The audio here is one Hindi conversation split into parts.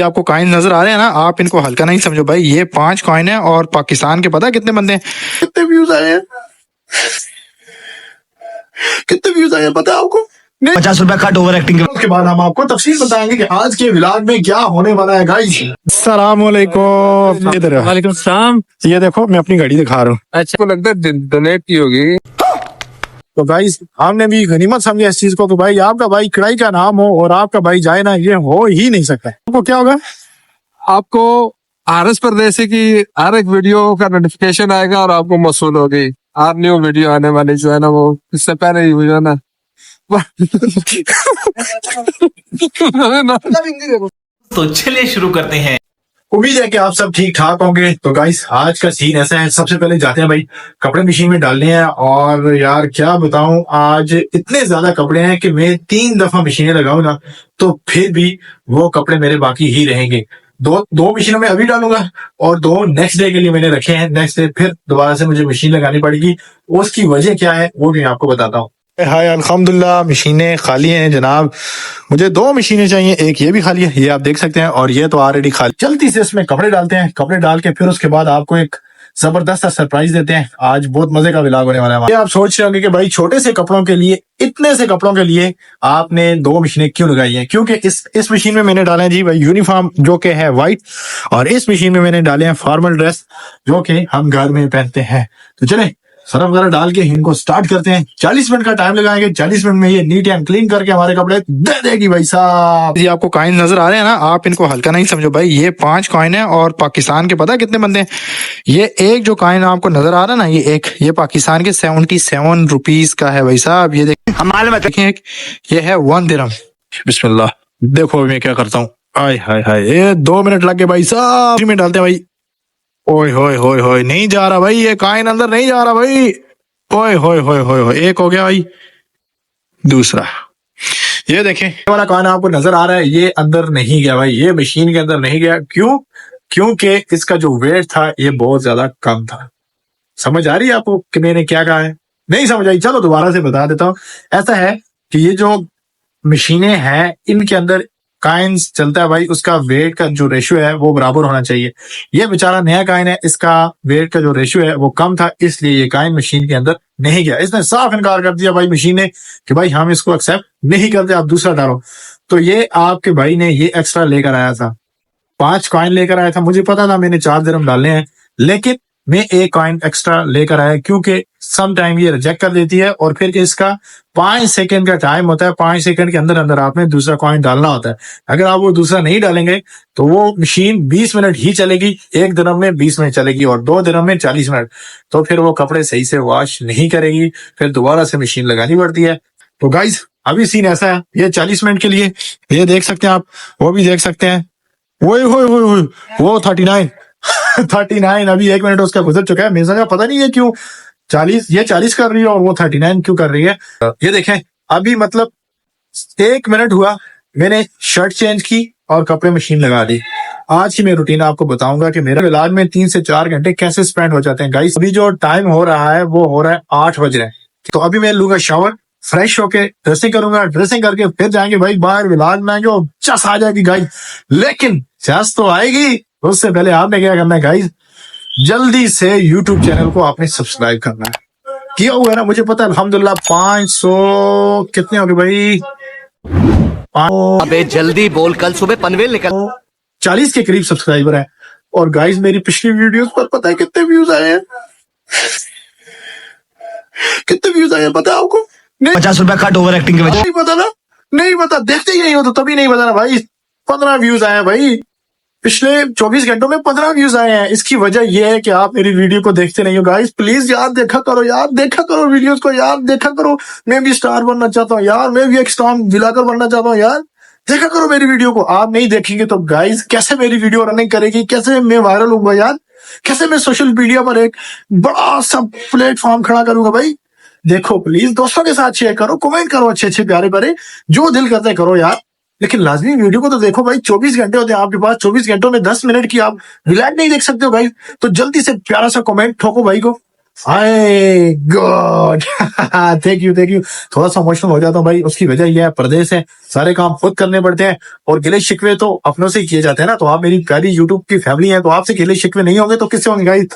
आपको कॉइन नजर आ रहे हैं ना, आप इनको हल्का नहीं समझो भाई। ये 5 कॉइन है और पाकिस्तान के पता है कितने बंदे हैं, कितने व्यूज आए हैं, कितने व्यूज आए हैं पता है आपको? 50 रुपया कट ओवर एक्टिंग के। उसके बाद हम आपको तफसील बताएंगे कि आज के व्लॉग में क्या होने वाला है गाइस। अस्सलाम वालेकुम। वालेकुम सलाम। ये देखो मैं अपनी गाड़ी दिखा रहा हूँ। अच्छा, को लगता है डोनेट की होगी। तो गाइस हमने भी गनीमत समझा इस चीज को। तो भाई आपका भाई कड़ाई का नाम हो और आपका भाई जाए ना, ये हो ही नहीं सकता। आपको क्या होगा, आपको आरएस परदेसी की हर एक वीडियो का नोटिफिकेशन आएगा और आपको मौसूल होगी हर न्यू वीडियो आने वाली जो है ना, वो इससे पहले ही हुई है ना। तो चलिए शुरू करते हैं। उम्मीद है कि आप सब ठीक ठाक होंगे। तो गाइस आज का सीन ऐसा है, सबसे पहले जाते हैं भाई कपड़े मशीन में डालने हैं। और यार क्या बताऊं, आज इतने ज्यादा कपड़े हैं कि मैं 3 दफा मशीनें लगाऊं ना तो फिर भी वो कपड़े मेरे बाकी ही रहेंगे। दो मशीनों में अभी डालूंगा और 2 नेक्स्ट डे के लिए मैंने रखे हैं। नेक्स्ट डे फिर दोबारा से मुझे मशीन लगानी पड़ेगी। उसकी वजह क्या है वो भी आपको बताता हूँ। हाय अल्हम्दुलिल्लाह मशीनें खाली हैं जनाब। मुझे 2 मशीनें चाहिए, एक ये भी खाली है, ये आप देख सकते हैं, और ये तो ऑलरेडी खाली। जल्दी से इसमें कपड़े डालते हैं। कपड़े डाल के फिर उसके बाद आपको एक जबरदस्त सरप्राइज देते हैं। आज बहुत मजे का व्लॉग होने वाला है। ये आप सोच रहे होंगे कि भाई छोटे से कपड़ों के लिए, इतने से कपड़ों के लिए आपने 2 मशीनें क्यों लगाई हैं? क्योंकि इस मशीन में मैंने डाले हैं जी भाई यूनिफॉर्म जो कि है व्हाइट, और इस मशीन में मैंने डाले हैं फॉर्मल ड्रेस जो कि हम घर में पहनते हैं। तो चले सरफ वगैरह डाल के इनको स्टार्ट करते हैं। 40 मिनट का टाइम लगाएंगे। 40 मिनट में ये नीट एंड क्लीन करके हमारे कपड़े दे देगी भाई साहब। ये आपको कॉइन नजर आ रहे हैं ना, आप इनको हल्का नहीं समझो भाई। ये 5 कॉइन है और पाकिस्तान के पता है कितने बंदे हैं। ये एक जो कॉइन आपको नजर आ रहा है ना, ये पाकिस्तान के 77 रुपीज का है भाई साहब। ये देखें ये है 1 दिरहम। बिस्मिल्लाह, देखो मैं क्या करता हूँ। आय हाय हाय, ये 2 मिनट लग गए भाई साहब। में डालते हैं भाई। ओए होए होए होए, नहीं जा रहा भाई, ये कॉइन अंदर नहीं जा रहा भाई। ओए होए होए होए होए, एक हो गया भाई। दूसरा ये देखें, ये वाला कॉइन आपको नजर आ रहा है, ये अंदर नहीं गया भाई, ये मशीन के अंदर नहीं गया। क्यों? क्योंकि इसका जो वेट था ये बहुत ज्यादा कम था। समझ आ रही है आपको कि मैंने क्या कहा है? नहीं समझ आई? चलो दोबारा से बता देता हूँ। ऐसा है कि ये जो मशीनें हैं इनके अंदर कॉइन्स चलता है भाई, उसका वेट का जो रेशियो है वो बराबर होना चाहिए। ये बेचारा नया कॉइन है, इसका वेट का जो रेशियो है वो कम था, इसलिए ये कॉइन मशीन के अंदर नहीं गया। इसने साफ इनकार कर दिया भाई मशीन ने कि भाई हम इसको एक्सेप्ट नहीं करते, आप दूसरा डालो। तो ये आपके भाई ने ये एक्स्ट्रा लेकर आया था, 5 कॉइन लेकर आया था। मुझे पता था मैंने 4 दिरहम डालने हैं, लेकिन मैं एक कॉइन एक्स्ट्रा लेकर आया क्योंकि सम टाइम ये रिजेक्ट कर देती है और फिर इसका 5 सेकंड का टाइम होता है। 5 सेकंड के अंदर अंदर आपने दूसरा कॉइन डालना होता है। अगर आप वो दूसरा नहीं डालेंगे तो वो मशीन 20 मिनट ही चलेगी। 1 दिरहम में 20 मिनट चलेगी और 2 दिरहम में 40 मिनट। तो फिर वो कपड़े सही से वॉश नहीं करेगी, फिर दोबारा से मशीन लगानी पड़ती है। तो गाइज अभी सीन ऐसा है, ये 40 मिनट के लिए ये देख सकते हैं आप, वो भी देख सकते हैं। वो 39 अभी 1 मिनट उसका गुजर चुका है। मेरे पता नहीं है क्यों 40 कर रही है और वो 39 क्यों कर रही है। ये देखें अभी मतलब 1 मिनट हुआ, मैंने शर्ट चेंज की और कपड़े मशीन लगा दी। आज की मैं रूटीन आपको बताऊंगा कि मेरे इलाज में 3 से 4 घंटे कैसे स्पेंड हो जाते हैं गाइस। अभी जो टाइम हो रहा है वो हो रहा है 8 बज रहे हैं। तो अभी मैं लूंगा शावर, फ्रेश होके ड्रेसिंग करूंगा, ड्रेसिंग करके फिर जाएंगे भाई बाहर व्लॉग में और चस आ जाएगी गाइस। लेकिन चस तो आएगी, उससे पहले आपने क्या करना है गाइस, जल्दी से YouTube चैनल को आपने सब्सक्राइब करना है। किया हुआ है ना, मुझे पता है अल्हम्दुलिल्लाह 500 कितने हो गए भाई, अबे जल्दी बोल, कल सुबह पनवेल निकल। 40 के करीब सब्सक्राइबर है। और गाइस मेरी पिछली वीडियोस पर पता है कितने व्यूज आए हैं? कितने व्यूज आए हैं पता है आपको? 50 रुपया कट ओवर एक्टिंग के वजह। नहीं पता ना, नहीं पता, देखते ही नहीं हो तो तभी नहीं पता ना भाई। 15 व्यूज आए हैं भाई, पिछले 24 घंटों में 15 व्यूज आए हैं। इसकी वजह यह है कि आप मेरी वीडियो को देखते नहीं हो गाइस। प्लीज यार देखा करो, यार देखा करो वीडियोस को, यार देखा करो। मैं भी स्टार बनना चाहता हूँ यार, मैं भी एक स्टार व्लॉगर बनना चाहता हूँ यार। देखा करो मेरी वीडियो को। आप नहीं देखेंगे तो गाइस कैसे मेरी वीडियो रनिंग करेगी, कैसे मैं वायरल होऊंगा यार, कैसे मैं सोशल मीडिया पर एक बड़ा सा प्लेटफॉर्म खड़ा करूंगा भाई। देखो प्लीज दोस्तों के साथ शेयर करो, कमेंट करो, अच्छे अच्छे प्यारे प्यारे जो दिल करता है करो यार, लेकिन लाजमी वीडियो को तो देखो भाई। 24 घंटे होते हैं आपके पास, 24 घंटों में 10 मिनट की आप व्लॉग नहीं देख सकते हो भाई। तो जल्दी से प्यारा सा कमेंट ठोको भाई को, hi God thank you thank you. थोड़ा सा इमोशनल हो जाता हूँ भाई, उसकी वजह यह है परदेश है, सारे काम खुद करने पड़ते हैं और गिले शिकवे तो अपनों से ही किए जाते हैं ना। तो आप मेरी प्यारी यूट्यूब की फैमिली है, तो आपसे गिले शिकवे नहीं होंगे तो किससे होंगे गाइस।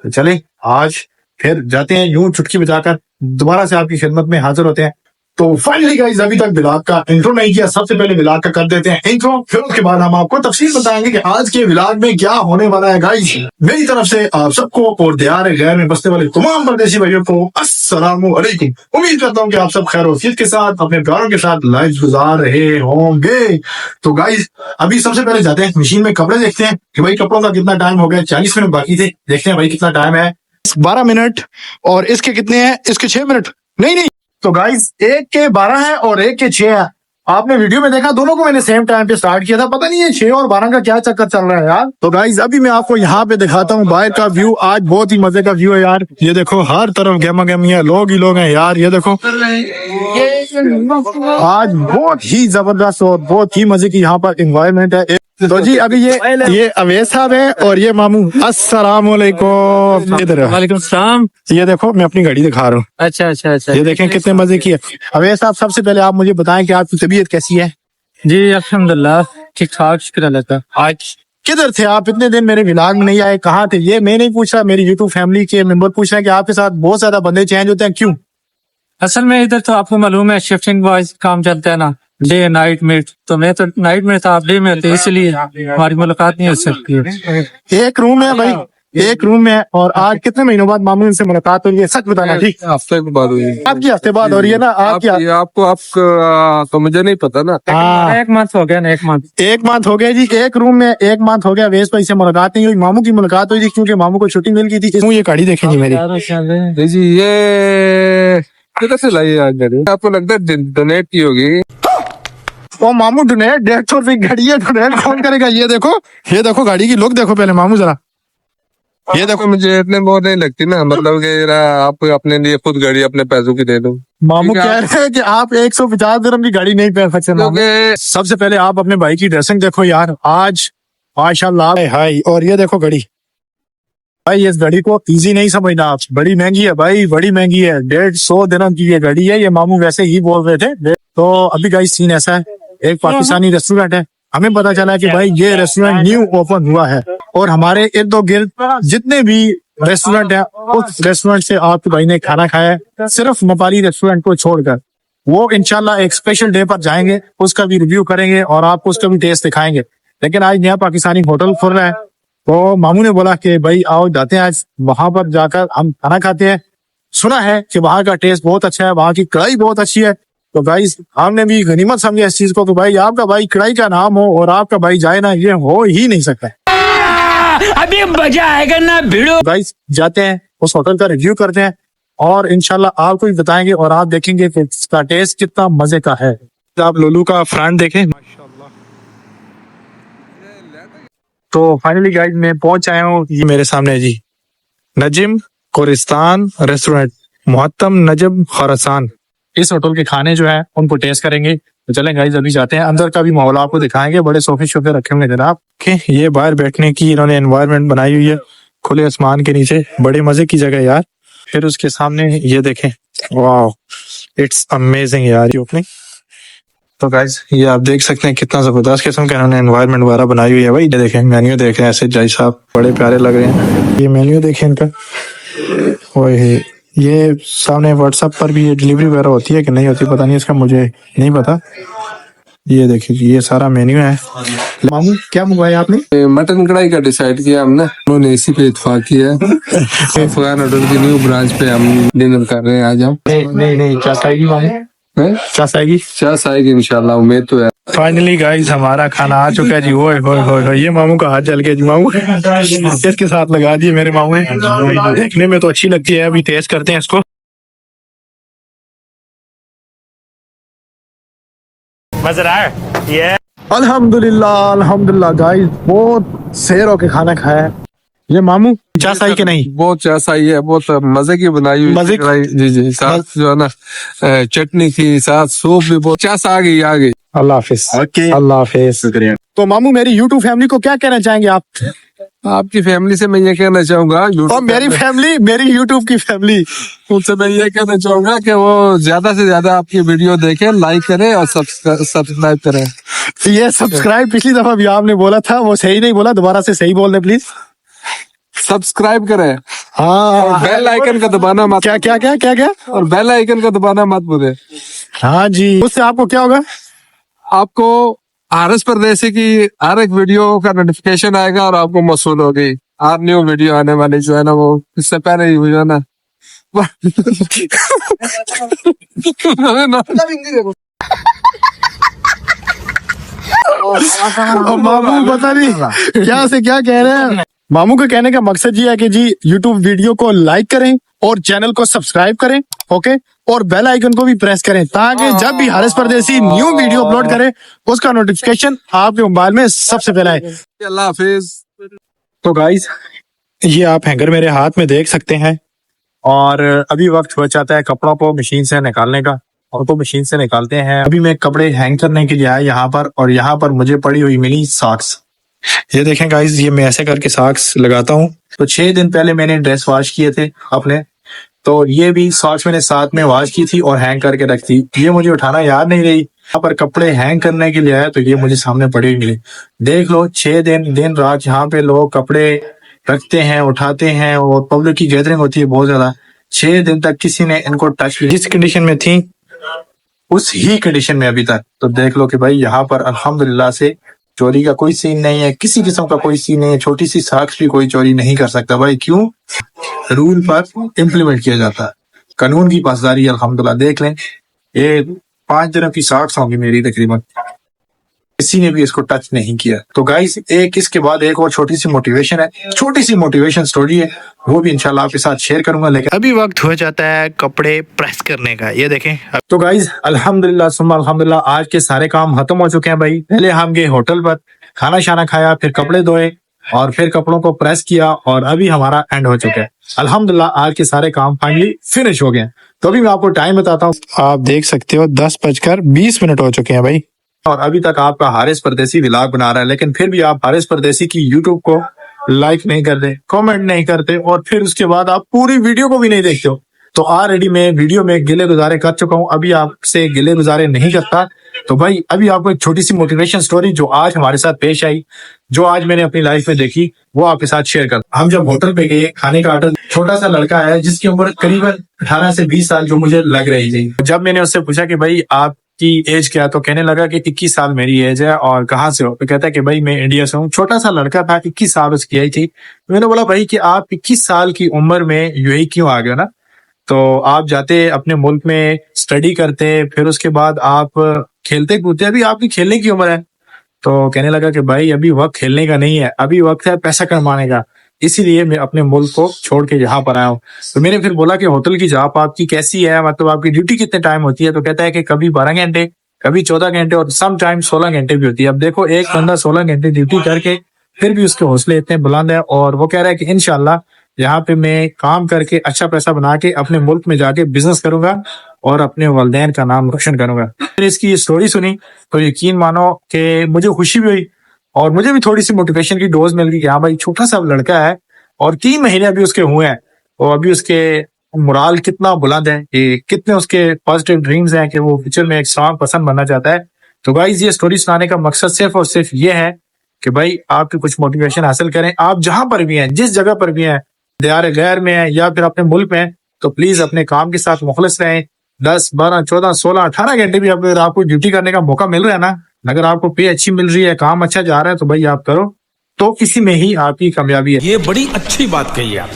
तो चले आज फिर जाते हैं यूं चुटकी बजाकर दोबारा से आपकी खिदमत में हाजिर होते हैं। तो फाइनली गाइस अभी तक व्लॉग का इंट्रो नहीं किया, सबसे पहले व्लॉग का कर देते हैं इंट्रो, फिर उसके बाद हम आपको तफसील बताएंगे कि आज के व्लॉग में क्या होने वाला है गाइस। मेरी तरफ से आप सबको और दियार गैर में बसने वाले तमाम परदेशी भाइयों को अस्सलामु अलैकुम। उम्मीद करता हूँ कि आप सब खैर वफियत के साथ अपने प्यारों के साथ लाइफ गुजार रहे होंगे। तो गाइस अभी सबसे पहले जाते हैं मशीन में कपड़े देखते हैं कि भाई कपड़ों का कितना टाइम हो गया। 40 मिनट बाकी थे, देखते हैं भाई कितना टाइम है। 12 मिनट और इसके कितने हैं, इसके 6 मिनट नहीं। तो गाइस एक के 12 है और एक के 6 है। आपने वीडियो में देखा दोनों को मैंने सेम टाइम पे स्टार्ट किया था, पता नहीं है 6 और 12 का क्या चक्कर चल रहा है यार। तो गाइस अभी मैं आपको यहाँ पे दिखाता हूँ बाहर का व्यू। आज बहुत ही मजे का व्यू है यार, ये देखो हर तरफ गहमा गहमिया लोग ही लोग हैं यार। ये देखो आज बहुत ही जबरदस्त और बहुत ही मजे की यहाँ पर एनवायरनमेंट है। तो जी अभी ये अवैस साहब है और ये मामू। अस्सलाम वालेकुम। इधर वालेकुम सलाम। ये देखो मैं अपनी गाड़ी दिखा रहा हूँ। अच्छा ये देखें कितने मजे की है। अवैस साहब सबसे पहले आप मुझे बताएं कि आपकी तबीयत कैसी है। जी अल्हम्दुलिल्लाह ठीक ठाक, शुक्र अल्लाह का। आज किधर थे आप, इतने दिन मेरे व्लॉग में नहीं आए, कहाँ थे? ये मैं नहीं पूछ रहा, मेरी यूट्यूब फैमिली के मेंबर पूछ रहे हैं कि आपके साथ बहुत ज्यादा बंदे चेंज होते हैं, क्यों? असल में इधर तो आपको मालूम है शिफ्टिंग वाइज काम चलता है ना, डे नाइट में। तो मैं तो नाइट में था, आप डे में थे, इसलिए हमारी मुलाकात नहीं हो सकती है। एक रूम है भाई, एक रूम में। और आज कितने महीनों बाद मामू से मुलाकात हो रही है, सच बताना। ठीक हफ्ते के बाद हुई है। आपकी हफ्ते बाद हो रही है ना आपकी। आपको तो मुझे नहीं पता ना। हाँ एक मंथ हो गया ना, एक मंथ हो गया जी, एक रूम में 1 मंथ हो गया। वेश भाई से मुलाकात नहीं हुई, मामू की मुलाकात हुई थी क्योंकि मामू को छुट्टी मिल गई थी। ये गाड़ी देखेंगे मेरी। नहीं जी, ये किधर से लाई आज गाड़ी? आपको लगता है डोनेट की होगी? ओ मामू डोनेट 150 रुपए की गाड़ी है, डोनेट कौन करेगा? ये देखो गाड़ी की लुक देखो पहले मामू जरा। ये देखो मुझे इतने बहुत नहीं लगती ना, मतलब कि आप अपने लिए खुद गाड़ी अपने पैसों की दे दो। मामू कह रहे हैं कि आप 150 दिरहम की गाड़ी नहीं पहन सकते मामू। सबसे पहले आप अपने भाई की ड्रेसिंग देखो यार, आज माशाल्लाह हाय। और ये देखो घड़ी भाई, इस घड़ी को इजी नहीं समझना आप, बड़ी महंगी है भाई, बड़ी महंगी है। 150 दिरहम की ये घड़ी है, ये मामू वैसे ही बोल रहे थे। तो अभी गाइस सीन ऐसा है, एक पाकिस्तानी रेस्टोरेंट है, हमें पता चला कि भाई ये रेस्टोरेंट न्यू ओपन हुआ है और हमारे इर्द गिर्द जितने भी रेस्टोरेंट है उस रेस्टोरेंट से आपके भाई ने खाना खाया है, सिर्फ नेपाली रेस्टोरेंट को छोड़कर। वो इंशाल्लाह एक स्पेशल डे पर जाएंगे, उसका भी रिव्यू करेंगे और आपको उसका भी टेस्ट दिखाएंगे। लेकिन आज नया पाकिस्तानी होटल खुल रहा है, तो मामू ने बोला कि भाई आओ जाते हैं आज वहां पर जाकर हम खाना खाते हैं। सुना है कि वहां का टेस्ट बहुत अच्छा है, वहां की कढ़ाई बहुत अच्छी है। तो भाई हमने भी गनीमत समझा इस चीज को, तो भाई आपका भाई कढ़ाई का नाम हो और आपका भाई जाए ना, ये हो ही नहीं सकता। अभी मजा आएगा ना भिड़ो। भाई जाते हैं उस होटल का रिव्यू करते हैं और इंशाल्लाह आपको भी बताएंगे और आप देखेंगे कि इसका टेस्ट कितना मजे का है। आप लोलू का फ्रंट देखें माशाल्लाह। तो फाइनली गाइस मैं पहुंच आया हूँ, ये मेरे सामने है जी नजिम कोरिस्तान रेस्टोरेंट, मुहत्तम नजम खरसान। इस होटल के खाने जो है उनको टेस्ट करेंगे। तो चलें गाइस अभी जाते हैं, अंदर का भी माहौल आपको दिखाएंगे। बड़े सोफे शोफे रखे होंगे जनाब, ये बाहर बैठने की इन्होंने एनवायरनमेंट बनाई हुई है, खुले आसमान के नीचे, बड़े मजे की जगह यार। फिर उसके सामने ये देखें, वाह इट्स अमेजिंग यार ये ओपनिंग। तो गाइस ये आप देख सकते हैं कितना जबरदस्त किस्म का इन्होंने एनवायरनमेंट वगैरह बनाई हुई है। भाई ये देखें मेन्यू देख रहे हैं ऐसे जाई साहब, बड़े प्यारे लग रहे हैं। ये मेन्यू देखें इनका, ओए ये सामने व्हाट्सएप पर भी ये डिलीवरी वगैरह होती है कि नहीं होती पता नहीं, इसका मुझे नहीं पता। ये देखिए ये सारा मेन्यू है। मामू क्या मंगवाया आपने? मटन कढ़ाई का डिसाइड किया हमने, उन्होंने इसी पे इत्तेफाक किया है। अफगान होटल की न्यू ब्रांच पे हम डिनर कर रहे हैं आज हम। नहीं क्या खाएगी मामू? चास आएगी इंशाल्लाह, उम्मीद तो है। फाइनली गाइस हमारा खाना आ चुका है जी। ओए होए होए ये मामू का हाथ जल गया जी। मामू इसके साथ लगा दिए मेरे मामू ने, देखने में तो अच्छी लगती है, अभी टेस्ट करते हैं इसको। मजा आ रहा है। अल्हम्दुलिल्लाह गाइस बहुत सेर होके खाना खाया है। ये मामू चास आई के नहीं? बहुत चास आई है, बहुत मजे की बनाई हुई मजे कढ़ाई। जी साथ जो है ना चटनी की, साथ सूप भी बहुत चास आ गई। अल्लाह हाफिज। अल्लाह हाफिज। तो मामू मेरी यूट्यूब फैमिली को क्या कहना चाहेंगे आप? आपकी फैमिली से मैं ये कहना चाहूंगा और मेरी फैमिली, मेरी यूट्यूब की फैमिली, उनसे मैं ये कहना चाहूंगा कि वो ज्यादा से ज्यादा आपकी वीडियो देखें, लाइक करें और सब्सक्राइब करें। ये सब्सक्राइब पिछली दफा भी आपने बोला था, वो सही नहीं बोला, दोबारा से सही बोल दे प्लीज। सब्सक्राइब करें और हाँ, बेल आइकन का दबाना मत। क्या क्या क्या क्या क्या? और बेल आइकन का दबाना मत भूलें। हाँ जी, उससे आपको क्या होगा? आपको आरएस परदेसी की हर एक वीडियो का नोटिफिकेशन आएगा और आपको मौसूल होगी हर न्यू वीडियो आने वाली जो है ना, वो इससे पहले ही हुई है ना। और मामू पता नहीं क्या से क्या कह रहे हैं। मामू के कहने का मकसद ये है कि जी यूट्यूब वीडियो को लाइक करें और चैनल को सब्सक्राइब करें, ओके, और बेल आइकन को भी प्रेस करें ताकि जब भी हारिस परदेसी न्यू वीडियो अपलोड करे उसका नोटिफिकेशन आपके मोबाइल में सबसे पहले आए। अल्लाह हाफिज। तो गाइस, ये आप हैंगर मेरे हाथ में देख सकते हैं और अभी वक्त हो जाता है कपड़ों को मशीन से निकालने का, और तो मशीन से निकालते हैं। अभी मैं कपड़े हैंग करने के लिए आया यहाँ पर, और यहाँ पर मुझे पड़ी हुई मिली सॉक्स। ये देखें गाइस, ये मैं ऐसे करके सॉक्स लगाता हूँ। तो 6 दिन पहले मैंने ड्रेस वॉश किए थे अपने, तो ये भी सॉक्स मैंने साथ में वॉश की थी और हैंग करके रखी थी। ये मुझे उठाना याद नहीं रही, यहाँ पर कपड़े हैंग करने के लिए आया तो ये मुझे सामने पड़ी हुई मिली। देख लो, 6 दिन दिन रात यहाँ पे लोग कपड़े रखते हैं, उठाते हैं, और पब्लिक की गैदरिंग होती है बहुत ज्यादा। 6 दिन तक किसी ने इनको टच, जिस कंडीशन में थी उस ही कंडीशन में अभी तक। तो देख लो कि भाई यहाँ पर अल्हम्दुलिल्लाह से चोरी का कोई सीन नहीं है, किसी किस्म का कोई सीन नहीं है। छोटी सी सॉक्स भी कोई चोरी नहीं कर सकता भाई। क्यों? रूल पर इम्प्लीमेंट किया जाता है, कानून की पासदारी अल्हम्दुलिल्लाह। देख लें, ये 5 दिनों की सॉक्स होंगी मेरी तकरीबन, किसी ने भी इसको टच नहीं किया। तो गाइस, एक इसके बाद एक और छोटी सी मोटिवेशन है, छोटी सी मोटिवेशन स्टोरी है, वो भी इंशाल्लाह आपके साथ शेयर करूंगा। लेकिन अभी वक्त हो जाता है कपड़े प्रेस करने का। ये देखें, तो गाइस अल्हम्दुलिल्लाह सुम्मा अल्हम्दुलिल्लाह, आज के सारे काम खत्म हो चुके हैं भाई। पहले हम गए होटल पर, खाना शाना खाया, फिर कपड़े धोए और फिर कपड़ों को प्रेस किया, और अभी हमारा एंड हो चुका है अल्हम्दुलिल्लाह। आज के सारे काम फाइनली फिनिश हो गए। तो अभी मैं आपको टाइम बताता हूँ, आप देख सकते हो 10:20 हो चुके हैं भाई, और अभी तक आपका हारिस परदेसी व्लॉग बना रहा है। लेकिन फिर भी आप हारिस परदेसी की यूट्यूब को लाइक नहीं करते, कमेंट नहीं करते, और फिर उसके बाद आप पूरी वीडियो को भी नहीं देखते हो। तो ऑलरेडी मैं वीडियो में गिले गुजारे कर चुका हूँ, अभी आपसे गिले गुजारे नहीं करता। तो भाई अभी आपको एक छोटी सी मोटिवेशन स्टोरी जो आज हमारे साथ पेश आई, जो आज मैंने अपनी लाइफ में देखी, वो आपके साथ शेयर कर। हम जब होटल पे गए, खाने का ऑर्डर, छोटा सा लड़का है जिसकी उम्र करीबन 18 से 20 साल जो मुझे लग रही थी। जब मैंने उससे पूछा कि भाई आपकी एज क्या, तो कहने लगा कि 21 साल मेरी एज है, और कहाँ से हो? तो कहता है कि भाई मैं इंडिया से हूँ। छोटा सा लड़का था, 21 साल उसकी एज थी। तो मैंने बोला भाई कि आप 21 साल की उम्र में यूएई क्यों आ गए ना? तो आप जाते अपने मुल्क में स्टडी करते, फिर उसके बाद आप खेलते कूदते, अभी आपकी खेलने की उम्र है। तो कहने लगा कि भाई अभी वक्त खेलने का नहीं है, अभी वक्त है पैसा कमाने का, इसीलिए मैं अपने मुल्क को छोड़ के यहाँ पर आया हूँ। तो मैंने फिर बोला कि होटल की जॉब आपकी कैसी है, मतलब आपकी ड्यूटी कितने टाइम होती है? तो कहता है कि कभी 12 घंटे, कभी 14 घंटे, और सम टाइम 16 घंटे भी होती है। अब देखो, एक बंदा 16 घंटे ड्यूटी करके फिर भी उसके हौसले इतने बुलंद है, और वो कह रहा है कि इंशाल्लाह यहाँ पे मैं काम करके अच्छा पैसा बना के अपने मुल्क में जाके बिजनेस करूंगा और अपने वालिदैन का नाम रोशन करूंगा। फिर इसकी स्टोरी सुनी तो यकीन मानो कि मुझे खुशी भी हुई, और मुझे भी थोड़ी सी मोटिवेशन की डोज मिल गई कि हाँ भाई, छोटा सा लड़का है और 3 महीने अभी उसके हुए हैं, और अभी उसके मोराल कितना बुलंद है, कि कितने उसके पॉजिटिव ड्रीम्स हैं कि वो फ्यूचर में एक स्ट्रॉन्ग पर्सन बनना चाहता है। तो गाइस, ये स्टोरी सुनाने का मकसद सिर्फ और सिर्फ ये है कि भाई आपकी कुछ मोटिवेशन हासिल करें। आप जहां पर भी हैं, जिस जगह पर भी हैं, दियार गैर में है या फिर अपने मुल्क में, तो प्लीज अपने काम के साथ मुखलिस रहें। 10, 12, 14, 16, 18 घंटे भी अगर आपको ड्यूटी करने का मौका मिल रहा है ना, अगर आपको पे अच्छी मिल रही है, काम अच्छा जा रहा है, तो भाई आप करो, तो इसी में ही आपकी कामयाबी है। ये बड़ी अच्छी बात कही आप।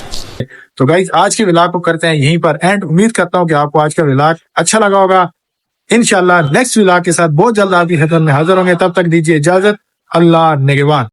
तो गाइस, आज के व्लॉग को करते हैं यहीं पर एंड। उम्मीद करता हूँ कि आपको आज का व्लॉग अच्छा लगा होगा। इंशाल्लाह नेक्स्ट व्लॉग के साथ बहुत जल्द आपकी खिदमत में हाजिर होंगे। तब तक दीजिए इजाजत। अल्लाह निगहबान।